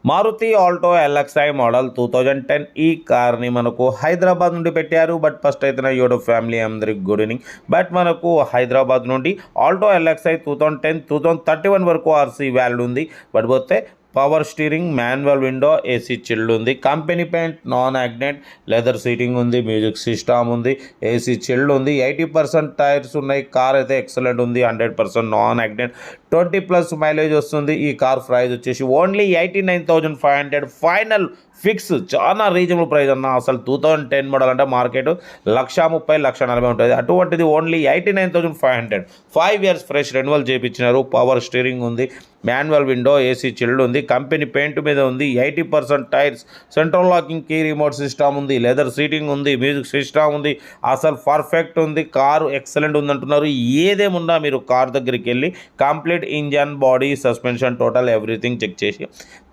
Maruti Alto LXi model 2010 ఈ కార్ని మనకు హైదరాబాద్ నుండి పెట్టారు. బట్ ఫస్ట్ అయితే నా యూట్యూబ్ ఫ్యామిలీ అందరికి గుడ్ ఈవినింగ్. బట్ మనకు హైదరాబాద్ నుండి ఆల్టో ఎల్ఎక్స్ఐ 2010 2031 వరకు ఆర్సీ వ్యాలిడ్ ఉంది. బట్ పోతే power steering, manual window, AC chilled ఉంది. Company paint, non accident, leather seating ఉంది, మ్యూజిక్ సిస్టమ్ ఉంది, ఏసీ చిల్డ్ ఉంది, 80% టైర్స్ ఉన్నాయి. కార్ అయితే ఎక్సలెంట్ ఉంది, 100% నాన్ యాక్సిడెంట్, 20+ మైలేజ్ వస్తుంది. ఈ కార్ ప్రైస్ వచ్చేసి ఓన్లీ 89,500 ఫైనల్ ఫిక్స్. చాలా రీజనబుల్ ప్రైస్ అన్న. అసలు 2010 మోడల్ అంటే మార్కెట్ 1,30,000 1,40,000 ఉంటుంది. అటువంటిది ఓన్లీ 89,500. 5 ఇయర్స్ ఫ్రెష్ రెన్యువల్ చేయించినారు. పవర్ స్టీరింగ్ ఉంది, మాన్యువల్ విండో, ఏసీ చిల్డ్ ఉంది, కంపెనీ పెయింట్ మీద ఉంది, 80% tyres, central locking key remote system ఉంది, లెదర్ సీటింగ్ ఉంది, మ్యూజిక్ సిస్టమ్ ఉంది. అసలు పర్ఫెక్ట్ ఉంది. కారు ఎక్సలెంట్ ఉంది అంటున్నారు. ఏదేమున్నా మీరు కార్ దగ్గరికి వెళ్ళి complete engine, body, suspension, total everything check చేసి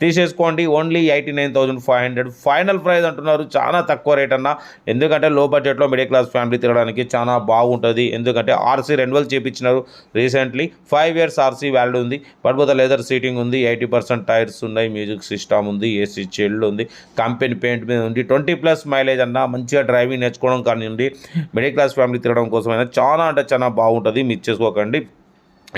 తీసేసుకోండి. ఓన్లీ 89,500 ఫైనల్ ప్రైస్ అంటున్నారు. చాలా తక్కువ రేట్ అన్న. ఎందుకంటే లో బడ్జెట్లో మిడిల్ క్లాస్ ఫ్యామిలీ తిరగడానికి చాలా బాగుంటుంది. ఎందుకంటే ఆర్సీ రెన్యువల్ చేయించినారు రీసెంట్లీ. 5 ఇయర్స్ ఆర్సీ వ్యాలిడ్ ఉంది. పడిపోతే లెదర్ సీటింగ్ ఉంది, 80% టైర్స్ ఉన్నాయి, మ్యూజిక్ సిస్టమ్ ఉంది, ఏసీ చిల్డ్ ఉంది, కంపెనీ పెయింట్ మీద ఉంది, 20+ మైలేజ్ అన్న. మంచిగా డ్రైవింగ్ నేర్చుకోవడం కానీ ఉంది, మిడిల్ క్లాస్ ఫ్యామిలీ తిరగడం కోసమైనా చాలా అంటే చాలా బాగుంటుంది. మిస్ చేసుకోకండి.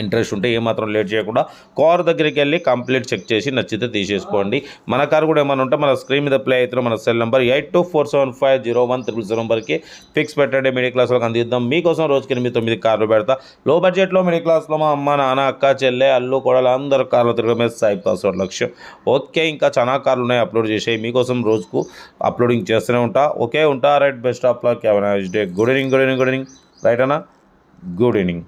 ఇంట్రెస్ట్ ఉంటే ఏమాత్రం లేట్ చేయకుండా కార్ దగ్గరికి వెళ్ళి కంప్లీట్ చెక్ చేసి నచ్చితే తీసేసుకోండి. మన కార్ కూడా ఏమైనా ఉంటే మన స్క్రీన్ మీద ప్లే అవుతున్న మన సెల్ నెంబర్ 8247501300 నెంబర్కి ఫిక్స్ పెట్టండి. మిడిల్ క్లాస్ వాళ్ళకి అందిద్దాం. మీకోసం రోజుకి 8-9 కార్లు పెడతా. లో బడ్జెట్లో మిడిల్ క్లాస్లో మా అమ్మ, నాన్న, అక్క, చెల్లె, అల్లు, కోడలు అందరు కార్లు తిరగడమే సాయి పాస్వర్డ్ లక్ష్యం. ఓకే, ఇంకా చాలా కార్లు ఉన్నాయి, అప్లోడ్ చేసేవి. మీకోసం రోజుకు అప్లోడింగ్ చేస్తూనే ఉంటా. ఓకే, ఉంటా. Right, best of luck. Have a nice day. Good evening. Right అన్న, గుడ్ ఈవినింగ్.